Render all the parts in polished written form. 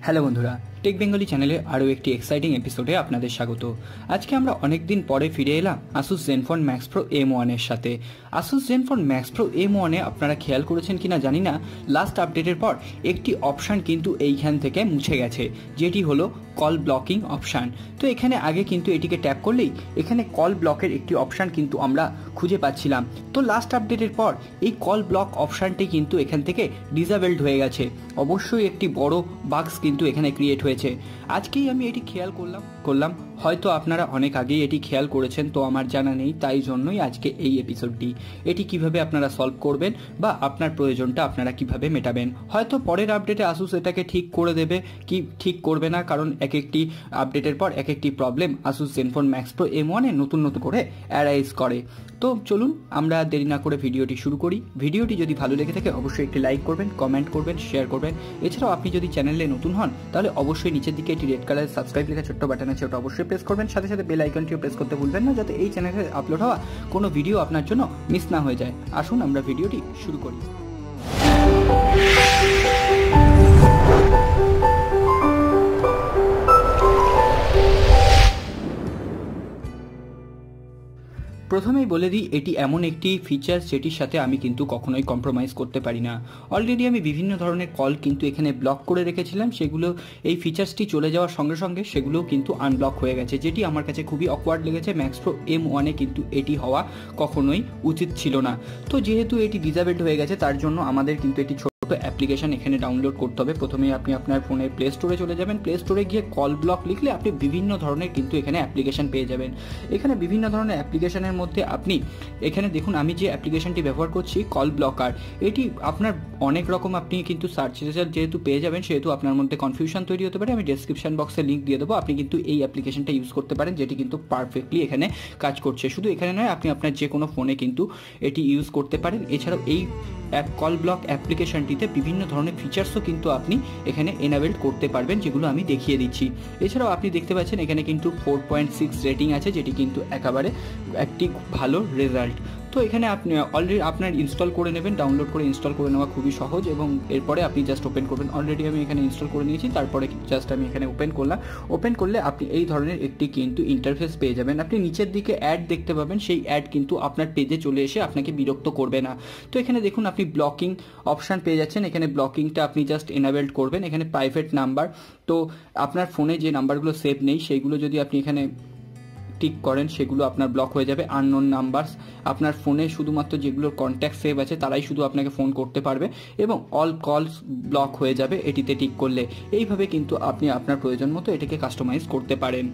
Hello বন্ধুরা, take Bengali চ্যানেলে আরও একটি এক্সাইটিং এপিসোডে আপনাদের স্বাগত। আজকে আমরা অনেক দিন পরে ফিরে এলাম Asus ZenFone max pro M1 এর সাথে। Asus ZenFone max pro M1 এ আপনারা খেয়াল করেছেন কিনা জানি না, লাস্ট আপডেটের পর একটি অপশান কিন্তু এইখান থেকে মুছে গেছে, যেটি হলো কল ব্লকিং অপশান। তো এখানে আগে কিন্তু এটিকে ট্যাপ করলেই এখানে কল ব্লকের একটি অপশান কিন্তু আমরা খুঁজে পাচ্ছিলাম। তো লাস্ট আপডেটের পর এই কল ব্লক অপশানটি কিন্তু এখান থেকে ডিসেবলড হয়ে গেছে। অবশ্যই একটি বড় বাগস কিন্তু এখানে ক্রিয়েট হয়েছে। আজকেই আমি এটি খেয়াল করলাম, হয়তো আপনারা অনেক আগেই এটি খেয়াল করেছেন, তো আমার জানা নেই, তাই জন্যই আজকে এই এপিসোডটি। এটি কিভাবে আপনারা সলভ করবেন বা আপনার প্রয়োজনটা আপনারা কিভাবে মেটাবেন। হয়তো পরের আপডেটে আসুস এটাকে ঠিক করে দেবে কি ঠিক করবে না, কারণ এক একটি আপডেটের পর এক একটি problem Asus ZenFone max pro M1 এ নতুন করে অ্যারাইজ করে। তো চলুন আমরা দেরি না করে ভিডিওটি শুরু করি। ভিডিওটি যদি ভালো লেগে থাকে অবশ্যই একটি লাইক করবেন, কমেন্ট করবেন, শেয়ার করবেন। এছাড়াও আপনি যদি চ্যানেলে নতুন হন তাহলে অবশ্যই নিচের দিকে একটি রেড কালারের সাবস্ক্রাইব লেখা ছোট্ট বাটন আছে, ওটা অবশ্যই প্রেস করবেন। সাথে সাথে বেল আইকনটিও প্রেস করতে ভুলবেন না, যাতে এই চ্যানেলে আপলোড হওয়া কোনো ভিডিও আপনার জন্য মিস না হয়ে যায়। আসুন আমরা ভিডিওটি শুরু করি। প্রথমেই বলে দিই, এটি এমন একটি ফিচার যেটির সাথে আমি কিন্তু কখনোই কম্প্রোমাইজ করতে পারি না। অলরেডি আমি বিভিন্ন ধরনের কল কিন্তু এখানে ব্লক করে রেখেছিলাম, সেগুলো এই ফিচার্সটি চলে যাওয়ার সঙ্গে সঙ্গে সেগুলোও কিন্তু আনব্লক হয়ে গেছে, যেটি আমার কাছে খুবই অকওয়ার্ড লেগেছে। ম্যাক্স প্রো M1 এ কিন্তু এটি হওয়া কখনোই উচিত ছিল না। তো যেহেতু এটি ডিসেবলড হয়ে গেছে, তার জন্য আমাদের কিন্তু এটি অ্যাপ্লিকেশন এখানে ডাউনলোড করতে হবে। প্রথমে আপনি আপনার ফোনের প্লে স্টোরে চলে যাবেন। প্লে স্টোরে গিয়ে কল ব্লক লিখলে আপনি বিভিন্ন ধরনের কিন্তু এখানে অ্যাপ্লিকেশন পেয়ে যাবেন। এখানে বিভিন্ন ধরনের অ্যাপ্লিকেশনের মধ্যে আপনি এখানে দেখুন, আমি যে অ্যাপ্লিকেশনটি ব্যবহার করছি কল ব্লকার, এটি আপনার অনেক রকম আপনি কিন্তু সার্চ রেজাল্ট যেহেতু পেয়ে যাবেন, সেহেতু আপনার মধ্যে কনফিউশন তৈরি হতে পারে। আমি ডেসক্রিপশন বক্সে লিঙ্ক দিয়ে দেবো, আপনি কিন্তু এই অ্যাপ্লিকেশনটা ইউজ করতে পারেন, যেটি কিন্তু পারফেক্টলি এখানে কাজ করছে। শুধু এখানে নয়, আপনি আপনার যে কোনো ফোনে কিন্তু এটি ইউজ করতে পারেন। এছাড়াও এই কল ব্লক অ্যাপ্লিকেশনটিতে বিভিন্ন ধরনের ফিচার্সও কিন্তু আপনি এখানে এনাবেল করতে পারবেন, যেগুলো আমি দেখিয়ে দিচ্ছি। এছাড়াও আপনি দেখতে পাচ্ছেন এখানে কিন্তু 4.6 রেটিং আছে, যেটি কিন্তু একেবারে একটি ভালো রেজাল্ট। তো এখানে আপনি অলরেডি আপনার ইনস্টল করে নেবেন। ডাউনলোড করে ইনস্টল করে নেওয়া খুবই সহজ, এবং এরপরে আপনি জাস্ট ওপেন করবেন। অলরেডি আমি এখানে ইনস্টল করে নিয়েছি, তারপরে জাস্ট আমি এখানে ওপেন করলাম। ওপেন করলে আপনি এই ধরনের একটি কিন্তু ইন্টারফেস পেয়ে যাবেন। আপনি নিচের দিকে অ্যাড দেখতে পাবেন, সেই অ্যাড কিন্তু আপনার পেজে চলে এসে আপনাকে বিরক্ত করবে না। তো এখানে দেখুন আপনি ব্লকিং অপশান পেয়ে যাচ্ছেন। এখানে ব্লকিংটা আপনি জাস্ট এনাবেলড করবেন। এখানে প্রাইভেট নাম্বার, তো আপনার ফোনে যে নাম্বারগুলো সেভ নেই সেইগুলো যদি আপনি এখানে টিক করেন, সেগুলো আপনার ব্লক হয়ে যাবে। আননোন নাম্বারস, আপনার ফোনে শুধুমাত্র যেগুলোর কন্ট্যাক্ট সেভ আছে তারাই শুধু আপনাকে ফোন করতে পারবে, এবং অল কলস ব্লক হয়ে যাবে এটিতে টিক করলে। এইভাবে কিন্তু আপনি আপনার প্রয়োজন মতো এটাকে কাস্টমাইজ করতে পারেন।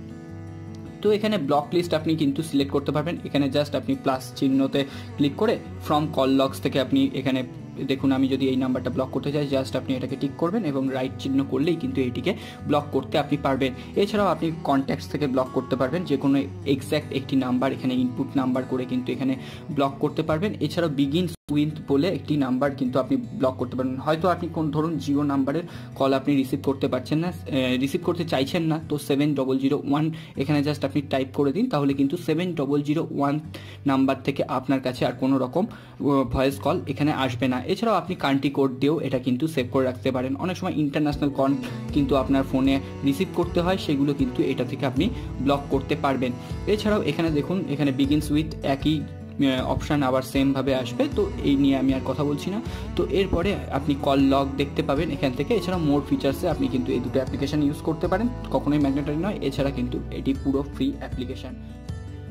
তো এখানে ব্লক লিস্ট আপনি কিন্তু সিলেক্ট করতে পারবেন। এখানে জাস্ট আপনি প্লাস চিহ্নতে ক্লিক করে ফ্রম কল লগস থেকে আপনি এখানে দেখুন, আমি যদি এই নাম্বারটা ব্লক করতে চাই, জাস্ট আপনি এটাকে টিক করবেন এবং রাইট চিহ্ন করলেই কিন্তু এটিকে ব্লক করতে আপনি পারবেন। এছাড়াও আপনি কন্ট্যাক্টস থেকে ব্লক করতে পারবেন, যে কোনো এক্স্যাক্ট একটি নাম্বার এখানে ইনপুট নাম্বার করে কিন্তু এখানে ব্লক করতে পারবেন। এছাড়াও বিগিনস উইথ বলে একটি নাম্বার কিন্তু আপনি ব্লক করতে পারবেন। হয়তো আপনি কোন ধরুন জিও নাম্বারের কল আপনি রিসিভ করতে পারছেন না, রিসিভ করতে চাইছেন না, তো 7001 এখানে জাস্ট আপনি টাইপ করে দিন, তাহলে কিন্তু 7001 নাম্বার থেকে আপনার কাছে আর কোনো রকম ভয়েস কল এখানে আসবে না। এছাড়াও আপনি কান্ট্রি কোড দিয়েও এটা কিন্তু সেভ করে রাখতে পারেন। অনেক সময় ইন্টারন্যাশনাল কল কিন্তু আপনার ফোনে রিসিভ করতে হয়, সেগুলো কিন্তু এটা থেকে আপনি ব্লক করতে পারবেন। এছাড়াও এখানে দেখুন, এখানে বিগিনস উইথ একই অপশান আবার সেমভাবে আসবে, তো এই নিয়ে আমি আর কথা বলছি না। তো এরপরে আপনি কল লগ দেখতে পাবেন এখান থেকে। এছাড়া মোর ফিচার্সে আপনি কিন্তু এই দুটো অ্যাপ্লিকেশান ইউজ করতে পারেন, কখনোই ম্যান্ডেটরি নয়। এছাড়া কিন্তু এটি পুরো ফ্রি অ্যাপ্লিকেশান।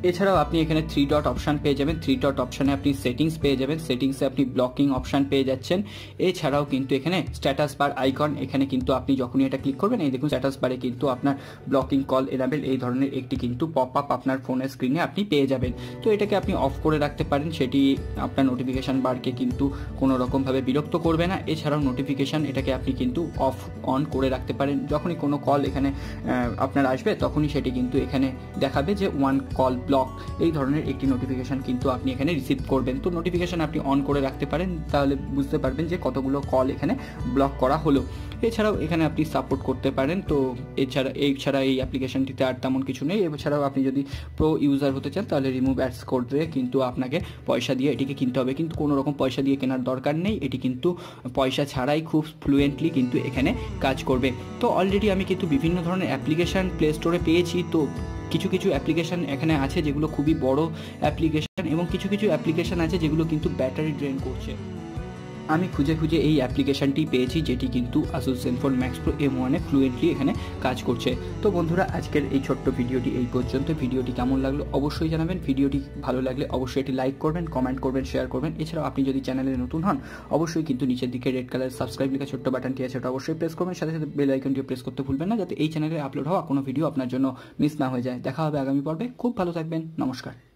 এছাড়াও আপনি এখানে 3 ডট অপশান পেয়ে যাবেন। 3 ডট অপশানে আপনি সেটিংস পেয়ে যাবেন, সেটিংসে আপনি ব্লকিং অপশান পেয়ে যাচ্ছেন। এছাড়াও কিন্তু এখানে স্ট্যাটাস বার আইকন, এখানে কিন্তু আপনি যখনই এটা ক্লিক করবেন, এই দেখুন স্ট্যাটাস বারে কিন্তু আপনার ব্লকিং কল এনাবেল এই ধরনের একটি কিন্তু পপ আপ আপনার ফোনের স্ক্রিনে আপনি পেয়ে যাবেন। তো এটাকে আপনি অফ করে রাখতে পারেন, সেটি আপনার নোটিফিকেশান বারকে কিন্তু কোনো রকমভাবে বিরক্ত করবে না। এছাড়াও নোটিফিকেশান এটাকে আপনি কিন্তু অফ অন করে রাখতে পারেন। যখনই কোনো কল এখানে আপনার আসবে, তখনই সেটি কিন্তু এখানে দেখাবে যে 1 কল ব্লক ব্লক এই ধরনের একটি নোটিফিকেশান কিন্তু আপনি এখানে রিসিভ করবেন। তো নোটিফিকেশান আপনি অন করে রাখতে পারেন, তাহলে বুঝতে পারবেন যে কতগুলো কল এখানে ব্লক করা হলো। এছাড়াও এখানে আপনি সাপোর্ট করতে পারেন। তো এছাড়া এই অ্যাপ্লিকেশনটিতে আর তেমন কিছু নেই। এছাড়াও আপনি যদি প্রো ইউজার হতে চান তাহলে রিমুভ অ্যাডস করতে কিন্তু আপনাকে পয়সা দিয়ে এটিকে কিনতে হবে, কিন্তু কোনো রকম পয়সা দিয়ে কেনার দরকার নেই। এটি কিন্তু পয়সা ছাড়াই খুব ফ্লুয়েন্টলি কিন্তু এখানে কাজ করবে। তো অলরেডি আমি কিন্তু বিভিন্ন ধরনের অ্যাপ্লিকেশান প্লে স্টোরে পেয়েছি। তো কিছু কিছু অ্যাপ্লিকেশান এখানে আছে যেগুলো খুবই বড় অ্যাপ্লিকেশান, এবং কিছু কিছু অ্যাপ্লিকেশান আছে যেগুলো কিন্তু ব্যাটারি ড্রেন করছে। আমি খুঁজে এই অ্যাপ্লিকেশানটি পেয়েছি যেটি কিন্তু Asus ZenFone Max Pro M1 এ ফ্লুয়েন্টলি এখানে কাজ করছে। তো বন্ধুরা, আজকের এই ছোট্ট ভিডিওটি এই পর্যন্ত। ভিডিওটি কেমন লাগলো অবশ্যই জানাবেন। ভিডিওটি ভালো লাগলে অবশ্যই এটি লাইক করবেন, কমেন্ট করবেন, শেয়ার করবেন। এছাড়াও আপনি যদি চ্যানেলে নতুন হন অবশ্যই কিন্তু নিচের দিকে রেড কালার সাবস্ক্রাইব লেখা ছোট্ট বাটনটি আছে, ওটা অবশ্যই প্রেস করবেন। সাথে সাথে বেল আইকনটিও প্রেস করতে ভুলবেন না, যাতে এই চ্যানেলে আপলোড হওয়া কোনো ভিডিও আপনার জন্য মিস না হয়ে যায়। দেখা হবে আগামী পর্বে। খুব ভালো থাকবেন। নমস্কার।